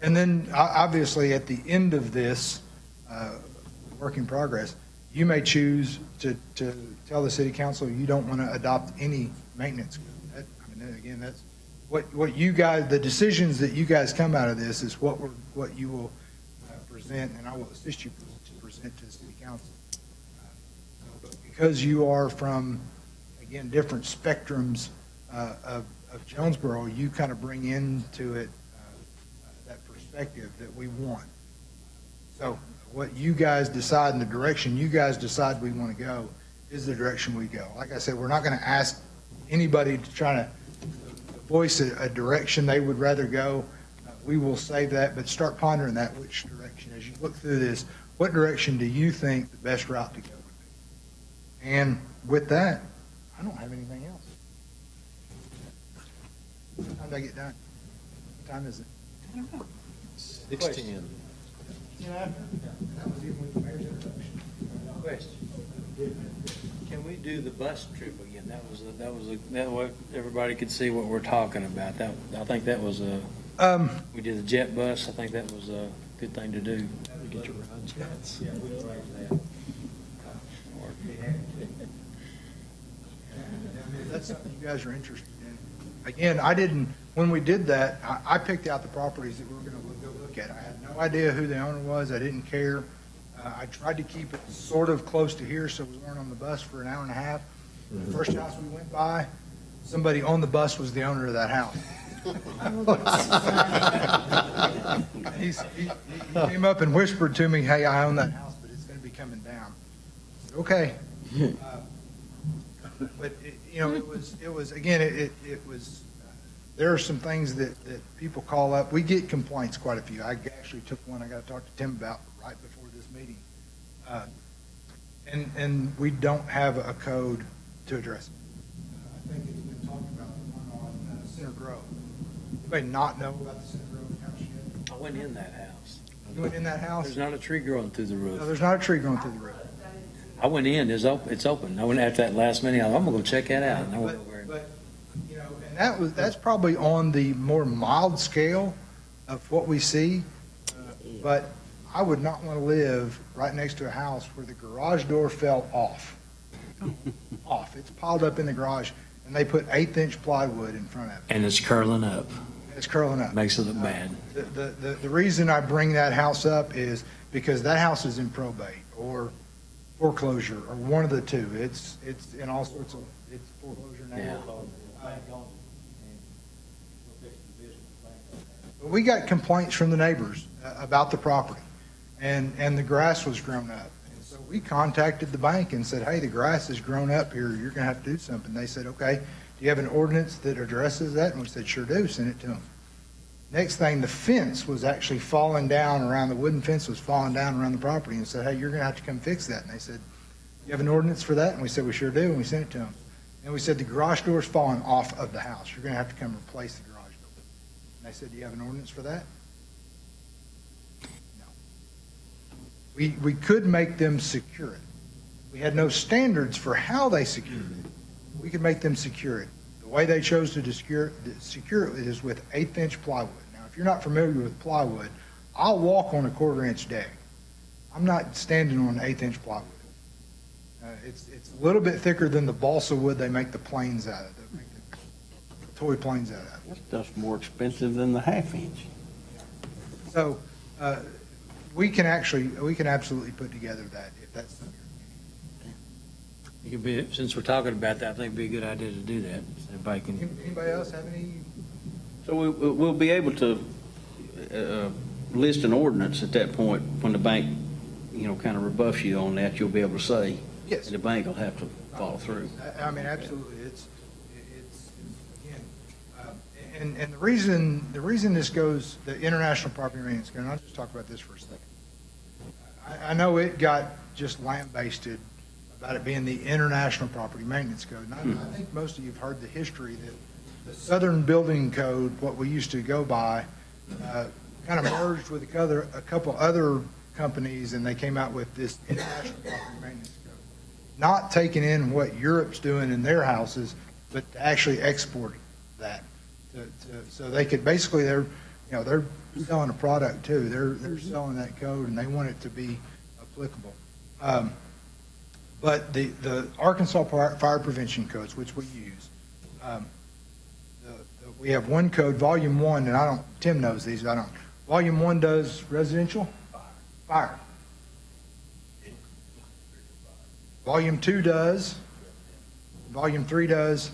And then obviously at the end of this work in progress, you may choose to tell the city council you don't want to adopt any maintenance code. Again, that's what you guys, the decisions that you guys come out of this is what you will present, and I will assist you to present to the city council. But because you are from, again, different spectrums of Jonesboro, you kind of bring into it that perspective that we want. So what you guys decide and the direction you guys decide we want to go is the direction we go. Like I said, we're not going to ask anybody to try to voice a direction they would rather go. We will save that, but start pondering that, which direction. As you look through this, what direction do you think the best route to go would be? And with that, I don't have anything else. What time did I get done? What time is it? I don't know. 6:10. That was even with the mayor's introduction. Question. Can we do the bus trip again? That way everybody could see what we're talking about. I think that was we did the jet bus. I think that was a good thing to do. Get your ride jets. Yeah, we can arrange that. If that's something you guys are interested in. Again, when we did that, I picked out the properties that we were going to go look at. I had no idea who the owner was. I didn't care. I tried to keep it sort of close to here so we weren't on the bus for an hour and a half. The first house we went by, somebody on the bus was the owner of that house. He came up and whispered to me, "Hey, I own that house, but it's going to be coming down." I said, okay. But it was again, there are some things that people call up. We get complaints quite a few. I actually took one I got to talk to Tim about right before this meeting. and we don't have a code to address it. I think it's been talked about, the one on Center Grove. Anybody not know about the Center Grove house yet? I went in that house. You went in that house? There's not a tree growing through the No, roof. there's not a tree growing through the roof. I went in, it's open. I went after that last minute, I'm gonna go check that out. And I went over and- But, you know, and that's probably on the more mild scale of what we see. But I would not want to live right next to a house where the garage door fell off. Off. It's piled up in the garage, and they put 1/8-inch plywood in front of it. And it's curling up. It's curling up. Makes it look bad. The reason I bring that house up is because that house is in probate or foreclosure, or one of the two. It's in all sorts of, it's foreclosure now. Yeah. But we got complaints from the neighbors about the property, and the grass was grown up. And so we contacted the bank and said, hey, the grass has grown up here, you're gonna have to do something. They said, okay, do you have an ordinance that addresses that? And we said, sure do, send it to them. Next thing, the fence was actually falling down around, the wooden fence was falling down around the property, and said, hey, you're gonna have to come fix that. And they said, you have an ordinance for that? And we said, we sure do, and we sent it to them. And we said, the garage door's falling off of the house, you're gonna have to come replace the garage door. And they said, do you have an ordinance for that? No. We could make them secure it. We had no standards for how they secured it. We could make them secure it. The way they chose to secure it is with 1/8-inch plywood. Now, if you're not familiar with plywood, I'll walk on a 1/4-inch deck. I'm not standing on 1/8-inch plywood. It's a little bit thicker than the balsa wood they make the planes out of, they make the toy planes out of. That stuff's more expensive than the 1/2-inch. So we can absolutely put together that if that's something. It could be, since we're talking about that, I think it'd be a good idea to do that. Everybody can, Anybody else have any? So we'll be able to list an ordinance at that point when the bank, kind of rebuffs you on that, you'll be able to say. Yes. The bank will have to follow through. I mean, absolutely. It's again, and the reason this goes, the International Property Maintenance Code, and I'll just talk about this for a second. I know it got just lambasted about it being the International Property Maintenance Code. And I think most of you have heard the history that the Southern Building Code, what we used to go by, kind of merged with a couple other companies, and they came out with this International Property Maintenance Code. Not taking in what Europe's doing in their houses, but actually exporting that. So they could basically, they're selling a product too. They're selling that code, and they want it to be applicable. But the Arkansas Fire Prevention Codes, which we use, we have one code, Volume 1, and Tim knows these, I don't. Volume 1 does residential fire. Volume 2 does. Volume 3 does.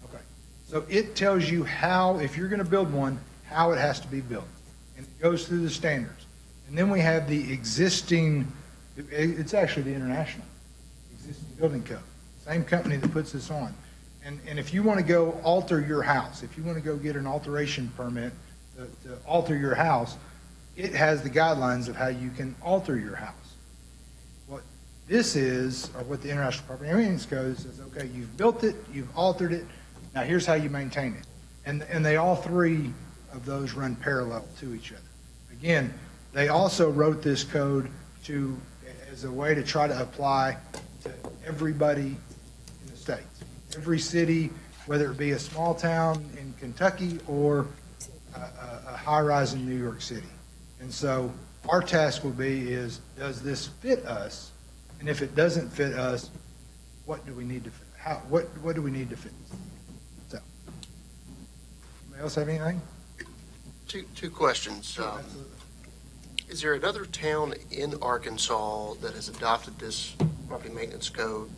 Okay. So it tells you how, if you're going to build one, how it has to be built. And it goes through the standards. And then we have the existing, it's actually the international existing building code. Same company that puts this on. And if you want to go alter your house, if you want to go get an alteration permit to alter your house, it has the guidelines of how you can alter your house. What this is, or what the International Property Maintenance Code says, okay, you've built it, you've altered it, now here's how you maintain it. And they all three of those run parallel to each other. Again, they also wrote this code as a way to try to apply to everybody in the state. Every city, whether it be a small town in Kentucky or a high-rise in New York City. And so our task will be is, does this fit us? And if it doesn't fit us, what do we need to fit? What do we need to fit? So, anybody else have anything? Two questions. Is there another town in Arkansas that has adopted this property maintenance code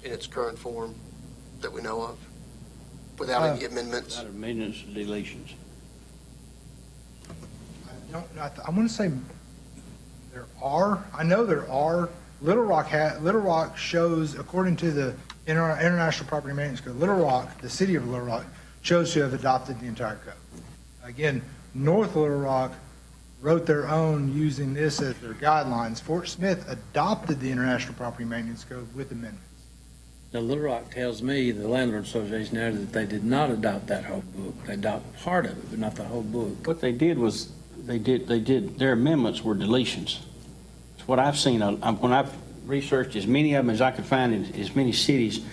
in its current form that we know of, without any amendments? Out of maintenance and deletions. I want to say there are. I know there are. Little Rock shows, according to the International Property Maintenance Code, Little Rock, the city of Little Rock, chose to have adopted the entire code. Again, North Little Rock wrote their own using this as their guidelines. Fort Smith adopted the International Property Maintenance Code with amendments. Now, Little Rock tells me, the landlord association there, that they did not adopt that whole book. They adopted part of it, but not the whole book. What they did was, their amendments were deletions. It's what I've seen, when I've researched as many of them as I could find in as many cities,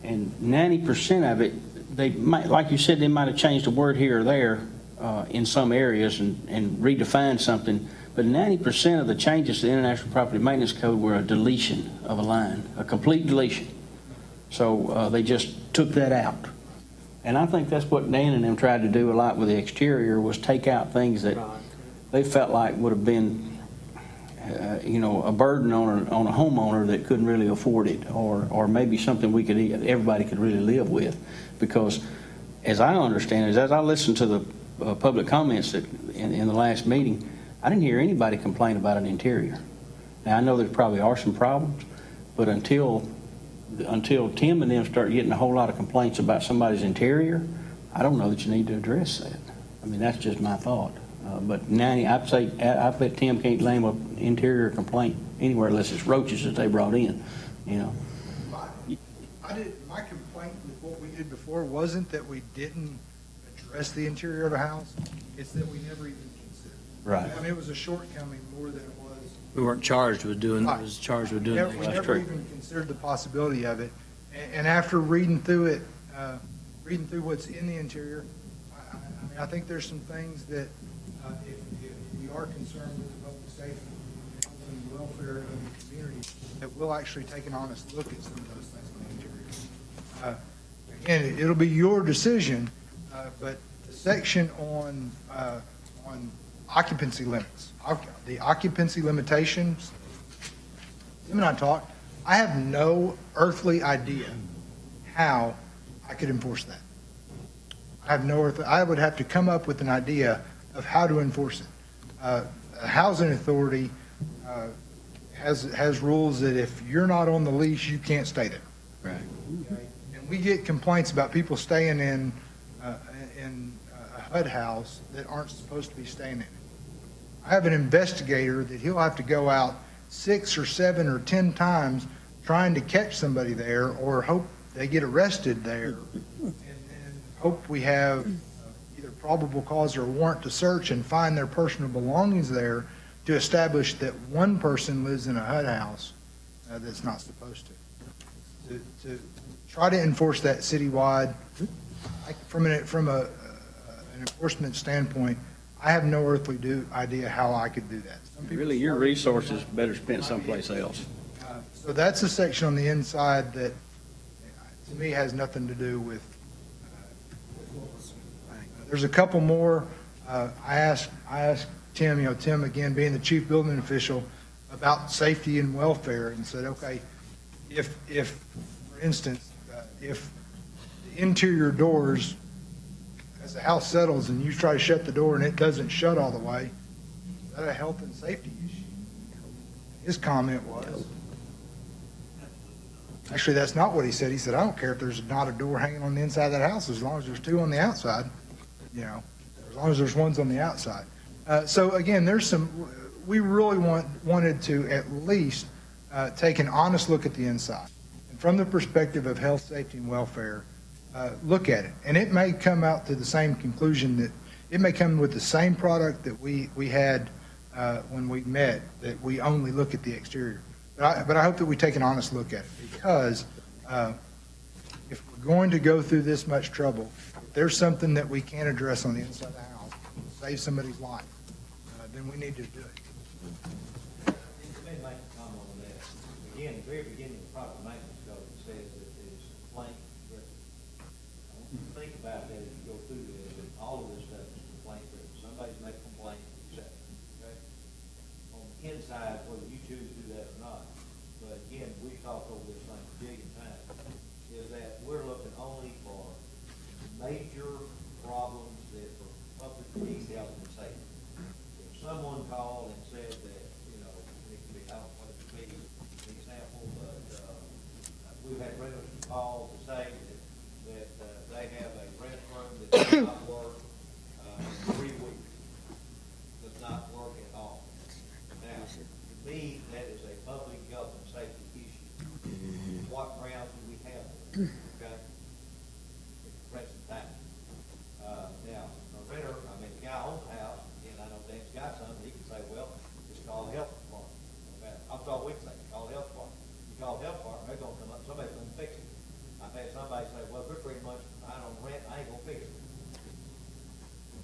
and 90% of it, they might, like you said, they might have changed a word here or there in some areas and redefined something, but 90% of the changes to the International Property Maintenance Code were a deletion of a line, a complete deletion. So they just took that out. And I think that's what Dan and them tried to do a lot with the exterior, was take out things that they felt like would have been, a burden on a homeowner that couldn't really afford it, or maybe something everybody could really live with. Because as I understand it, as I listened to the public comments that in the last meeting, I didn't hear anybody complain about an interior. Now, I know there probably are some problems, but until Tim and them start getting a whole lot of complaints about somebody's interior, I don't know that you need to address that. I mean, that's just my thought. But I'd say, I bet Tim can't name an interior complaint anywhere unless it's roaches that they brought in, My complaint with what we did before wasn't that we didn't address the interior of the house, it's that we never even considered. Right. I mean, it was a shortcoming more than it was. We weren't charged with doing, it was charged with doing We that. never even considered the possibility of it. And after reading through it, reading through what's in the interior, I think there's some things that if we are concerned with the public safety and the welfare of the community, that we'll actually take an honest look at some of those things in the interior. Again, it'll be your decision, but the section on occupancy limits, the occupancy limitations, Tim and I talked, I have no earthly idea how I could enforce that. I would have to come up with an idea of how to enforce it. A housing authority has rules that if you're not on the leash, you can't stay there. Right. Okay? And we get complaints about people staying in a HUD house that aren't supposed to be staying in it. I have an investigator that he'll have to go out 6 or 7 or 10 times trying to catch somebody there, or hope they get arrested there, and hope we have either probable cause or warrant to search and find their personal belongings there to establish that one person lives in a HUD house that's not supposed to. To try to enforce that citywide, from an enforcement standpoint, I have no earthly idea how I could do that. Some people Really, your resources better spent someplace else. So that's a section on the inside that, to me, has nothing to do with. There's a couple more. I asked Tim, Tim again being the chief building official, about safety and welfare, and said, okay, if for instance, if the interior doors, as the house settles and you try to shut the door and it doesn't shut all the way, is that a health and safety issue? His comment was, actually, that's not what he said. He said, I don't care if there's not a door hanging on the inside of that house, as long as there's 2 on the outside, as long as there's ones on the outside. So again, we really wanted to at least take an honest look at the inside. And from the perspective of health, safety, and welfare, look at it. And it may come out to the same conclusion, that it may come with the same product that we had when we met, that we only look at the exterior. But I hope that we take an honest look at it, because if we're going to go through this much trouble, if there's something that we can address on the inside of the house, save somebody's life, then we need to do it. Let me make a comment on that. Again, the very beginning of the property maintenance code says that there's complaint written. I want you to think about that as you go through this, and all of this stuff is complaint written. Somebody's made a complaint, etc. Okay? On the inside, whether you choose to do that or not, but again, we've talked over this thing a billion times, is that we're looking only for major problems that for public peace, health, and safety. If someone called and said that, it could be, I don't know what it could be, an example, but we've had renters call to say that they have a restroom that does not work 3 weeks, does not work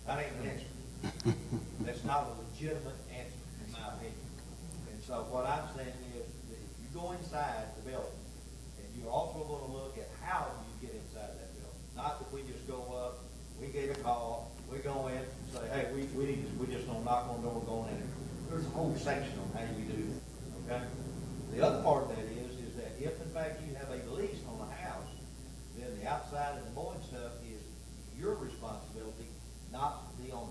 That ain't an answer. That's not a legitimate answer, in my opinion. And so what I'm saying is, that if you go inside the building, and you're also gonna look at how you get inside that building. Not that we just go up, we get a call, we go in and say, hey, we just don't knock on the door, going in. There's a whole section on how you do that, okay? The other part of that is that if in fact you have a lease on a house, then the outside and the mowing stuff is your responsibility, not the owner.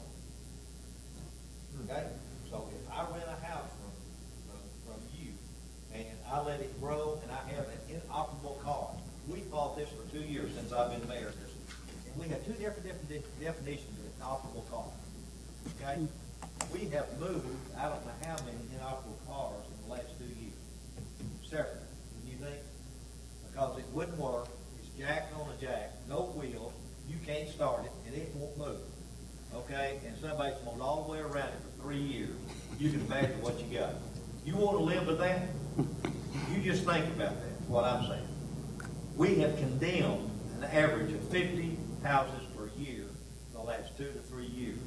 Okay? So if I rent a house from you, and I let it grow, and I have an inoperable car, we fought this for 2 years since I've been mayor, and we have two different definitions of inoperable car. Okay? We have moved, I don't know how many inoperable cars in the last 2 years. Several, do you think? Because it wouldn't work, it's jacked on a jack, no wheels, you can't start it, and it won't move. Okay, and somebody's mowed all the way around it for 3 years. You can imagine what you got. You want to live with that? You just think about that, what I'm saying. We have condemned an average of 50 houses per year the last 2 to 3 years.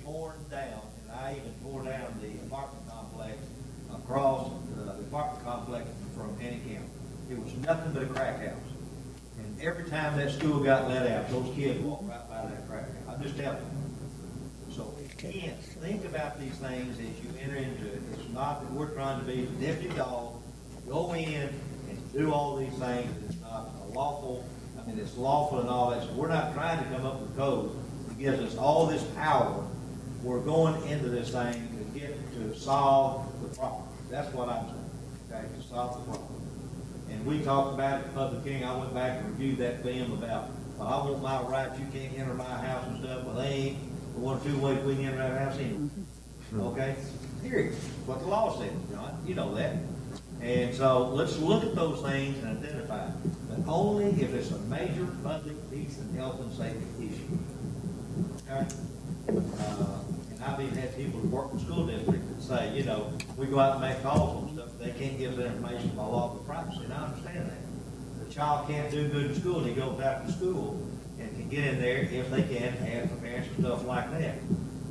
Torn down, and I even tore down the apartment complex across the apartment complex from Annie County. It was nothing but a crack house. And every time that school got let out, those kids walked right by that crack house. I'm just telling you. So again, think about these things as you enter into it. It's not that we're trying to be the deputy dog, go in and do all these things. It's not lawful. I mean, it's lawful and all that. So we're not trying to come up with code that gives us all this power. We're going into this thing to get to solve the problem. That's what I'm saying. Okay, to solve the problem. And we talked about it at Public Hearing. I went back and reviewed that film about, well, I want my rights. You can't enter my house and stuff. Well, they ain't. One or two ways we can enter that house anyway. Okay? Period. What the law says, John. You know that. And so let's look at those things and identify them. But only if it's a major public peace and health and safety issue. Okay? And I've even had people who work in school districts that say, you know, we go out and make calls on stuff. They can't give us that information by law of privacy. And I understand that. The child can't do good in school. He goes back to school and can get in there if they can, ask for parents and stuff like that.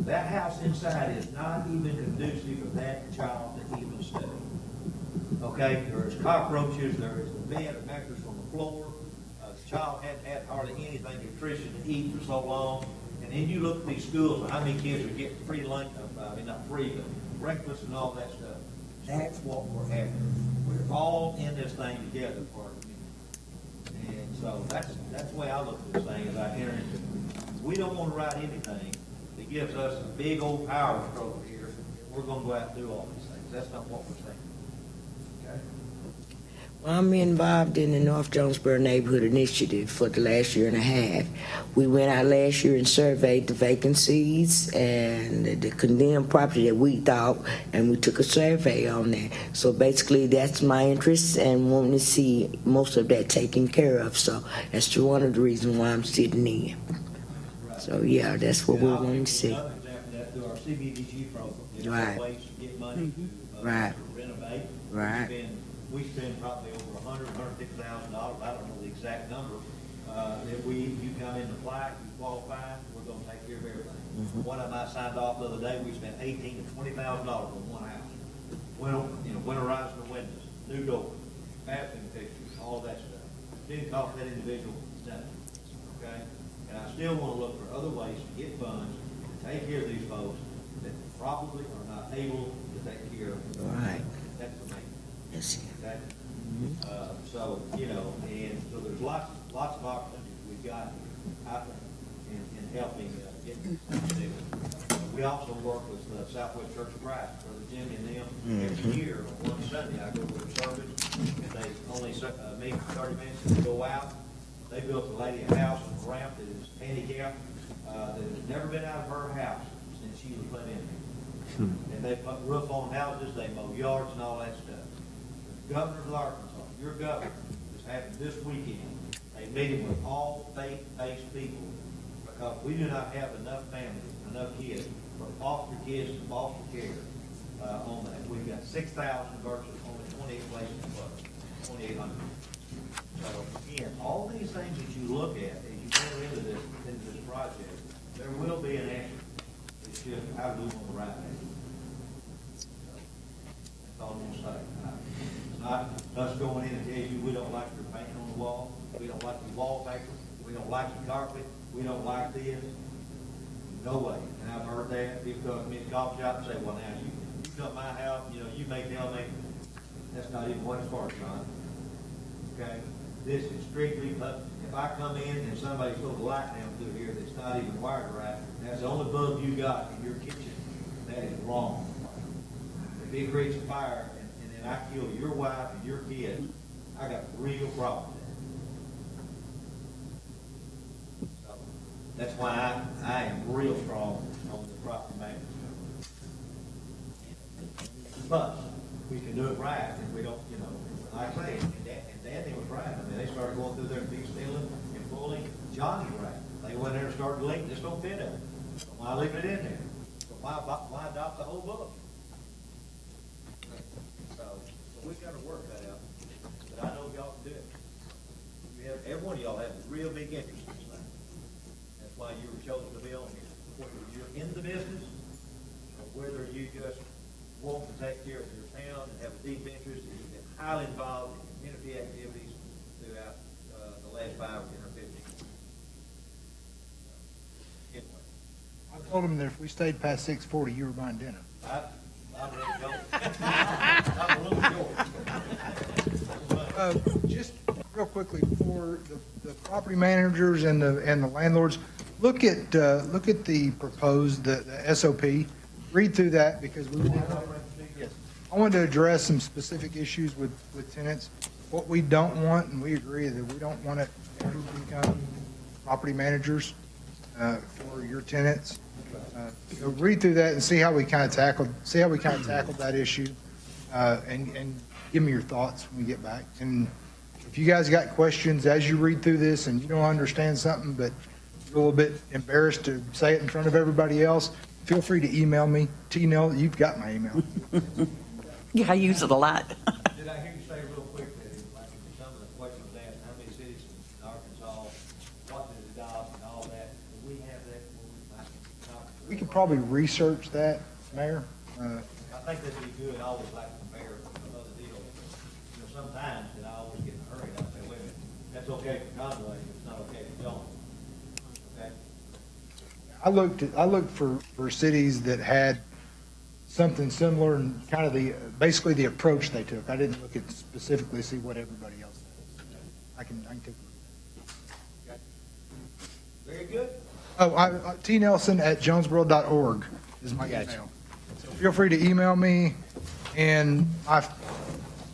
That house inside is not even conducive for that child to even study. Okay, there's cockroaches, there is the bed, a mattress on the floor. The child hadn't had hardly anything nutritious to eat for so long. And then you look at these schools, and how many kids are getting free lunch, I mean, not free, but breakfast and all that stuff. That's what we're having. We're all in this thing together for a community. And so that's the way I look at this thing as I enter into it. We don't want to write anything that gives us a big old power stroke here. We're going to go out and do all these things. That's not what we're saying. Okay? Well, I'm involved in the North Jonesboro Neighborhood Initiative for the last year and a half. We went out last year and surveyed the vacancies and the condemned property that we thought, and we took a survey on that. So basically, that's my interest and wanting to see most of that taken care of. So that's one of the reasons why I'm sitting in. So yeah, that's what we want to see. Another example of that through our CBDG program. There's Right. ways to get money to Right. renovate. Right. We spend probably over $150,000. I don't know the exact number. If you come in to apply, you qualify, we're going to take care of everything. One of them I signed off the other day. We spent $18,000 to $20,000 on one house. Winterizing the windows, new doors, bathroom fixtures, all that stuff. Didn't cost that individual nothing. Okay? And I still want to look for other ways to get funds to take care of these folks that probably are not able to take care of. Right. That's the main. Yes. Okay? So, you know, and so there's lots of opportunities we've got out there in helping get things. We also work with the Southwest Church of Christ, Brother Jimmy and them. Every year on one Sunday, I go to a service, and they only meet for 30 minutes and go out. They built a lady a house on a ramp that is handicapped, that has never been out of her house since she was let in there. And they put roof on houses, they mow yards and all that stuff. The governor of Arkansas, your governor, is having this weekend a meeting with all faith-based people because we do not have enough families, enough kids for foster kids and foster care on that. We've got 6,000 versus only 28 places plus 2,800. So again, all these things that you look at as you enter into this project, There will be an answer. It's just how do we want to write it? That's all I'm gonna say. It's not us going in and telling you, we don't like your painting on the wall, we don't like your wallpaper, we don't like your carpet, we don't like this. No way. And I've heard that. People come to me in the coffee shop and say, well, now, you come to my house, you may tell me, that's not even what it's for, John. Okay? This is strictly, if I come in and somebody's put a light down through here that's not even wired right, that's the only bulb you got in your kitchen, that is wrong. If it creates a fire and then I kill your wife and your kid, I got a real problem with that. So, that's why I am real strong on the property maintenance. But we can do it right if we don't, like I say, and Danny was right. I mean, they started going through there and deep stealing and pulling. Johnny was right. They went there and started leaking. This don't fit them. So why leave it in there? So why adopt the whole book? So we've got to work that out. But I know y'all can do it. Every one of y'all have a real big interest in this thing. That's why you were chosen to be on here. Whether you're in the business or whether you just want to take care of your town and have a deep interest, and you've been highly involved in community activities throughout the last 5 or 10 or 15 years. Anyway, I told them that if we stayed past 6:40, you were buying dinner. I'm ready to go. I'm a little short. Just real quickly, for the property managers and the landlords, look at the proposed, the SOP. Read through that, because I wanted to address some specific issues with tenants. What we don't want, and we agree that we don't want it to become property managers for your tenants. So read through that and see how we kind of tackled that issue, and give me your thoughts when we get back. And if you guys got questions as you read through this and you don't understand something, but you're a little bit embarrassed to say it in front of everybody else, feel free to email me. T-Nell, you've got my email. Yeah, I use it a lot. Did I hear you say real quick that, like, some of the questions asked, how many cities in Arkansas, what did it adopt and all that? Do we have that? We could probably research that, Mayor. I think that'd be good. I always like to compare other deals. Sometimes, and I always get in a hurry, I'll say, wait a minute, that's okay for Conway, but it's not okay for John. Okay? I looked for cities that had something similar and kind of basically the approach they took. I didn't look at specifically see what everybody else did. I can take a look. Very good. Oh, tnelson@jonesboro.org is my email. So feel free to email me, and my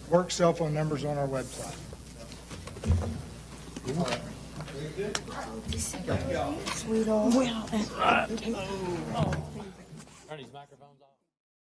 work cell phone number's on our website. Sweetheart. Turn these microphones off.